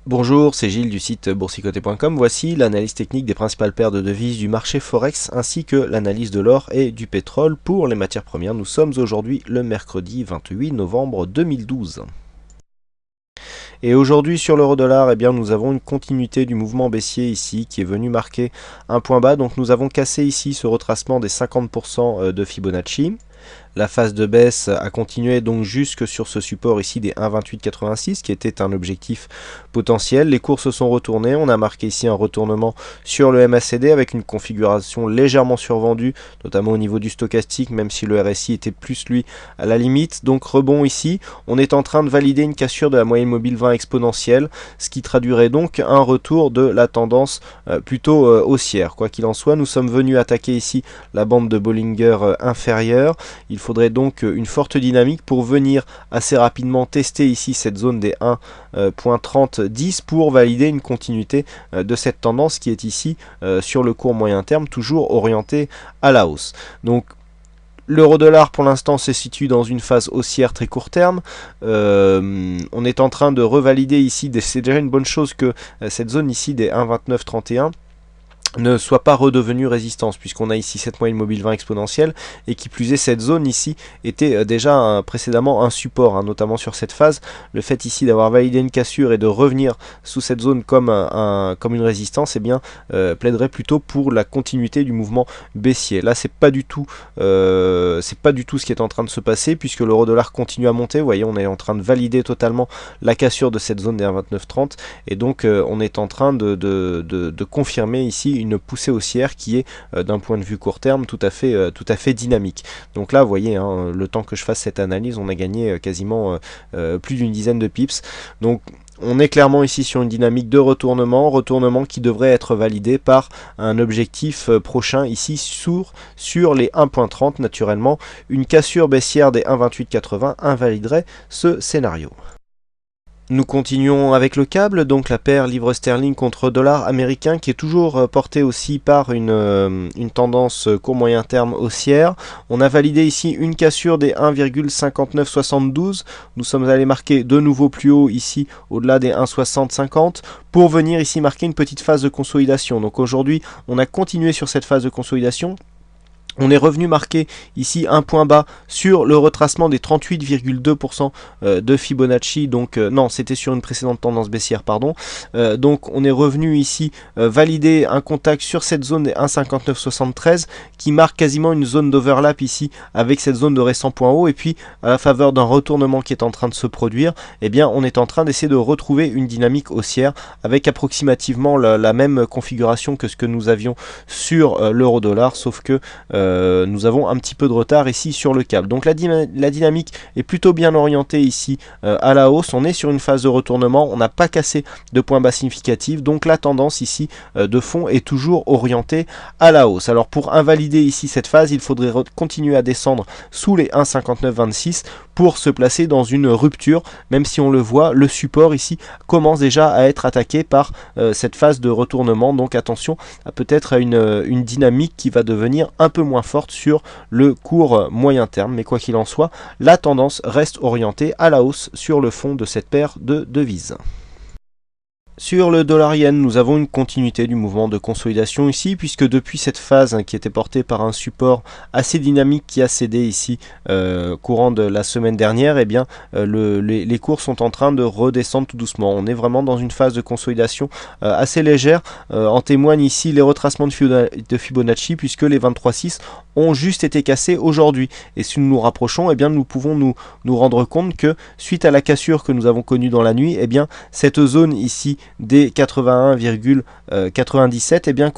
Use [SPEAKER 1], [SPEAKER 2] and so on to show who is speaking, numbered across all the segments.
[SPEAKER 1] Bonjour, c'est Gilles du site boursicoté.com. Voici l'analyse technique des principales paires de devises du marché Forex ainsi que l'analyse de l'or et du pétrole pour les matières premières. Nous sommes aujourd'hui le mercredi 28 novembre 2012. Et aujourd'hui sur l'euro-dollar, eh bien, nous avons une continuité du mouvement baissier ici qui est venu marquer un point bas. Donc nous avons cassé ici ce retracement des 50% de Fibonacci. La phase de baisse a continué donc jusque sur ce support ici des 1,2886 qui était un objectif potentiel. Les cours se sont retournés, on a marqué ici un retournement sur le MACD avec une configuration légèrement survendue, notamment au niveau du stochastique, même si le RSI était plus lui à la limite. Donc rebond ici, on est en train de valider une cassure de la moyenne mobile 20 exponentielle, ce qui traduirait donc un retour de la tendance plutôt haussière. Quoi qu'il en soit, nous sommes venus attaquer ici la bande de Bollinger inférieure. Il faudrait donc une forte dynamique pour venir assez rapidement tester ici cette zone des 1.3010 pour valider une continuité de cette tendance qui est ici sur le court moyen terme, toujours orientée à la hausse. Donc l'euro-dollar pour l'instant se situe dans une phase haussière très court terme. On est en train de revalider ici, c'est déjà une bonne chose que cette zone ici des 1.2931 ne soit pas redevenue résistance, puisqu'on a ici cette moyenne mobile 20 exponentielle, et qui plus est cette zone ici était déjà précédemment un support, notamment sur cette phase. Le fait ici d'avoir validé une cassure et de revenir sous cette zone comme une résistance, eh bien plaiderait plutôt pour la continuité du mouvement baissier. Là c'est pas du tout ce qui est en train de se passer, puisque l'euro-dollar continue à monter. Vous voyez, on est en train de valider totalement la cassure de cette zone des 1,2930, et donc on est en train de confirmer ici une poussée haussière qui est d'un point de vue court terme tout à fait dynamique. Donc là vous voyez, le temps que je fasse cette analyse, on a gagné quasiment plus d'une dizaine de pips. Donc on est clairement ici sur une dynamique de retournement qui devrait être validé par un objectif prochain ici sur les 1.30 naturellement. Une cassure baissière des 1,2880 invaliderait ce scénario. Nous continuons avec le câble, donc la paire livre sterling contre dollar américain qui est toujours portée aussi par une tendance court moyen terme haussière. On a validé ici une cassure des 1,5972. Nous sommes allés marquer de nouveau plus haut ici au-delà des 1,6050 pour venir ici marquer une petite phase de consolidation. Donc aujourd'hui on a continué sur cette phase de consolidation. On est revenu marquer ici un point bas sur le retracement des 38,2% de Fibonacci. Donc non, c'était sur une précédente tendance baissière, pardon. Donc on est revenu ici valider un contact sur cette zone des 1,5973 qui marque quasiment une zone d'overlap ici avec cette zone de récent point haut. Et puis à la faveur d'un retournement qui est en train de se produire, eh bien on est en train d'essayer de retrouver une dynamique haussière avec approximativement la même configuration que ce que nous avions sur l'euro-dollar, sauf que nous avons un petit peu de retard ici sur le câble. Donc la dynamique est plutôt bien orientée ici à la hausse. On est sur une phase de retournement, on n'a pas cassé de point bas significatif, donc la tendance ici de fond est toujours orientée à la hausse. Alors pour invalider ici cette phase, il faudrait continuer à descendre sous les 1,5926 pour se placer dans une rupture, même si on le voit, le support ici commence déjà à être attaqué par cette phase de retournement. Donc attention à peut-être une dynamique qui va devenir un peu moins forte sur le court moyen terme, mais quoi qu'il en soit, la tendance reste orientée à la hausse sur le fond de cette paire de devises. Sur le dollar yen, nous avons une continuité du mouvement de consolidation ici, puisque depuis cette phase qui était portée par un support assez dynamique qui a cédé ici courant de la semaine dernière, eh bien les cours sont en train de redescendre tout doucement. On est vraiment dans une phase de consolidation assez légère. En témoignent ici les retracements de Fibonacci, puisque les 23,6 ont juste été cassés aujourd'hui. Et si nous nous rapprochons, eh bien nous pouvons nous rendre compte que suite à la cassure que nous avons connue dans la nuit, eh bien cette zone ici des 81,97 eh bien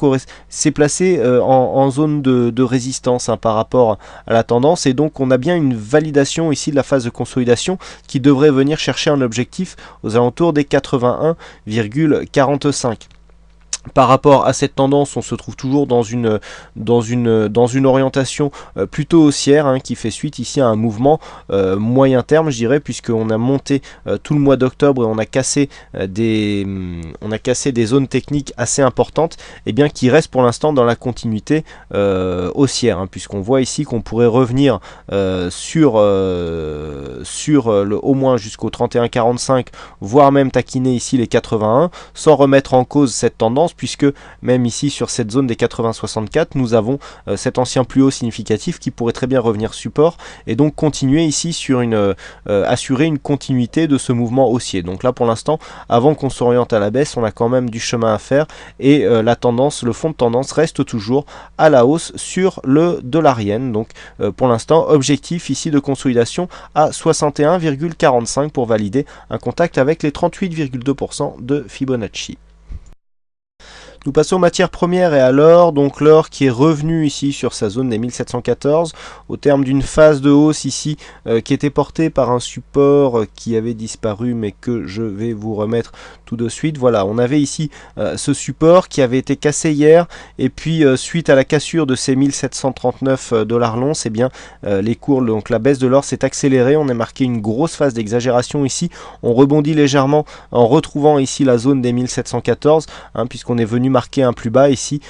[SPEAKER 1] s'est placé en zone de résistance par rapport à la tendance, et donc on a bien une validation ici de la phase de consolidation qui devrait venir chercher un objectif aux alentours des 81,45. Par rapport à cette tendance, on se trouve toujours dans une orientation plutôt haussière, hein, qui fait suite ici à un mouvement moyen terme, je dirais, puisqu'on a monté tout le mois d'octobre et on a cassé des zones techniques assez importantes, et bien qui restent pour l'instant dans la continuité haussière, hein, puisqu'on voit ici qu'on pourrait revenir sur au moins jusqu'au 31,45, voire même taquiner ici les 81, sans remettre en cause cette tendance, puisque même ici sur cette zone des 80-64, nous avons cet ancien plus haut significatif qui pourrait très bien revenir support et donc continuer ici sur assurer une continuité de ce mouvement haussier. Donc là pour l'instant, avant qu'on s'oriente à la baisse, on a quand même du chemin à faire et le fond de tendance reste toujours à la hausse sur le dollar yen. Donc pour l'instant, objectif ici de consolidation à 61,45 pour valider un contact avec les 38,2% de Fibonacci. Nous passons aux matières premières et à l'or, donc l'or qui est revenu ici sur sa zone des 1714 au terme d'une phase de hausse ici qui était portée par un support qui avait disparu mais que je vais vous remettre tout de suite. Voilà, on avait ici ce support qui avait été cassé hier et puis suite à la cassure de ces 1739 dollars l'once, et bien les cours, donc la baisse de l'or s'est accélérée, on a marqué une grosse phase d'exagération ici, on rebondit légèrement en retrouvant ici la zone des 1714, hein, puisqu'on est venu marquer un plus bas ici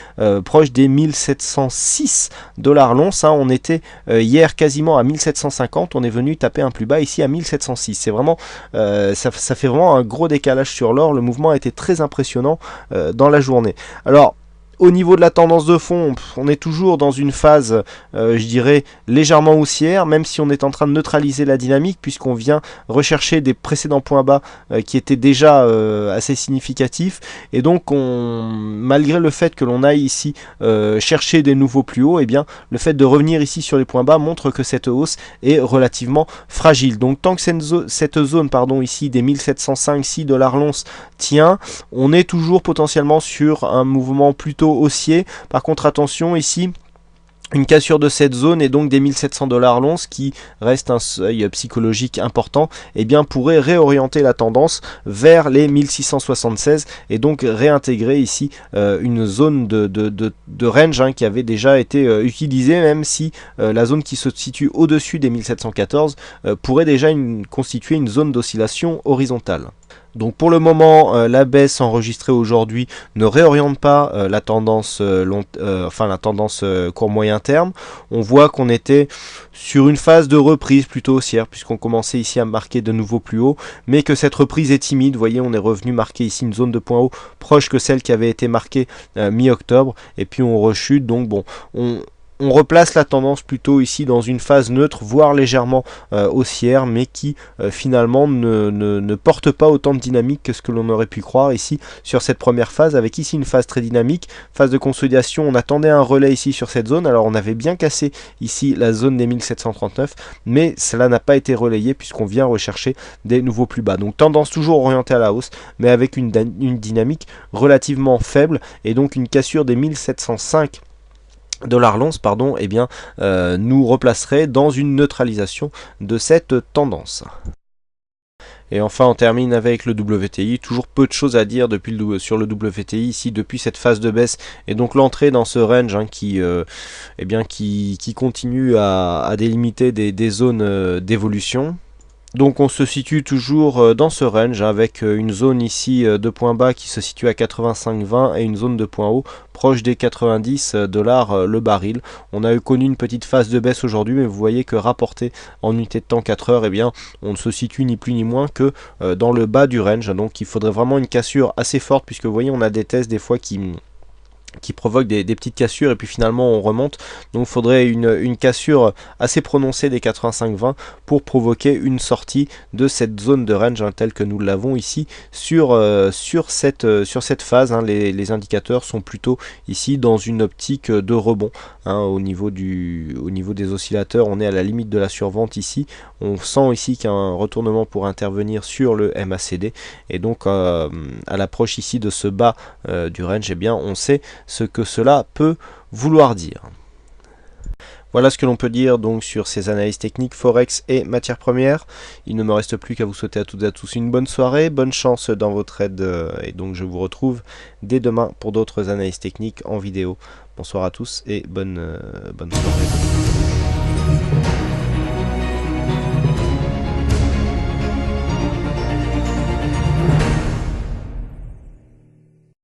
[SPEAKER 1] proche des 1706 dollars l'once, hein. On était hier quasiment à 1750, on est venu taper un plus bas ici à 1706. C'est vraiment ça fait vraiment un gros décalage sur l'or. Le mouvement a été très impressionnant dans la journée. Alors au niveau de la tendance de fond, on est toujours dans une phase, je dirais, légèrement haussière, même si on est en train de neutraliser la dynamique, puisqu'on vient rechercher des précédents points bas qui étaient déjà assez significatifs. Et donc, malgré le fait que l'on aille ici chercher des nouveaux plus hauts, et bien, le fait de revenir ici sur les points bas montre que cette hausse est relativement fragile. Donc, tant que cette zone ici des 1705-6 dollars l'once tient, on est toujours potentiellement sur un mouvement plutôt haussier. Par contre attention ici, une cassure de cette zone et donc des 1700 dollars l'once qui reste un seuil psychologique important, et bien pourrait réorienter la tendance vers les 1676 et donc réintégrer ici une zone de range, hein, qui avait déjà été utilisée, même si la zone qui se situe au-dessus des 1714 pourrait déjà constituer une zone d'oscillation horizontale. Donc pour le moment, la baisse enregistrée aujourd'hui ne réoriente pas la tendance court moyen terme. On voit qu'on était sur une phase de reprise plutôt haussière, puisqu'on commençait ici à marquer de nouveaux plus hauts, mais que cette reprise est timide. Vous voyez, on est revenu marquer ici une zone de point haut proche que celle qui avait été marquée mi-octobre, et puis on rechute. Donc bon, on replace la tendance plutôt ici dans une phase neutre, voire légèrement haussière, mais qui finalement ne porte pas autant de dynamique que ce que l'on aurait pu croire ici sur cette première phase, avec ici une phase très dynamique, phase de consolidation. On attendait un relais ici sur cette zone, alors on avait bien cassé ici la zone des 1739, mais cela n'a pas été relayé puisqu'on vient rechercher des nouveaux plus bas. Donc tendance toujours orientée à la hausse, mais avec une dynamique relativement faible, et donc une cassure des 1705 dollars l'once, eh bien, nous replacerait dans une neutralisation de cette tendance. Et enfin on termine avec le WTI, toujours peu de choses à dire sur le WTI ici depuis cette phase de baisse, et donc l'entrée dans ce range, hein, qui continue à délimiter des zones d'évolution. Donc on se situe toujours dans ce range avec une zone ici de point bas qui se situe à 85,20 et une zone de point haut proche des 90 dollars le baril. On a connu une petite phase de baisse aujourd'hui, mais vous voyez que rapporté en unité de temps 4 heures, eh bien, on se situe ni plus ni moins que dans le bas du range. Donc il faudrait vraiment une cassure assez forte, puisque vous voyez, on a des tests des fois qui provoque des petites cassures et puis finalement on remonte. Donc il faudrait une cassure assez prononcée des 85-20 pour provoquer une sortie de cette zone de range, hein, telle que nous l'avons ici sur cette phase, hein. Les indicateurs sont plutôt ici dans une optique de rebond, hein. Au niveau des oscillateurs, on est à la limite de la survente ici. On sent ici qu'un retournement pour intervenir sur le MACD, et donc à l'approche ici de ce bas du range, eh bien on sait ce que cela peut vouloir dire. Voilà ce que l'on peut dire donc sur ces analyses techniques Forex et matières premières. Il ne me reste plus qu'à vous souhaiter à toutes et à tous une bonne soirée, bonne chance dans votre trade et donc je vous retrouve dès demain pour d'autres analyses techniques en vidéo. Bonsoir à tous et bonne soirée.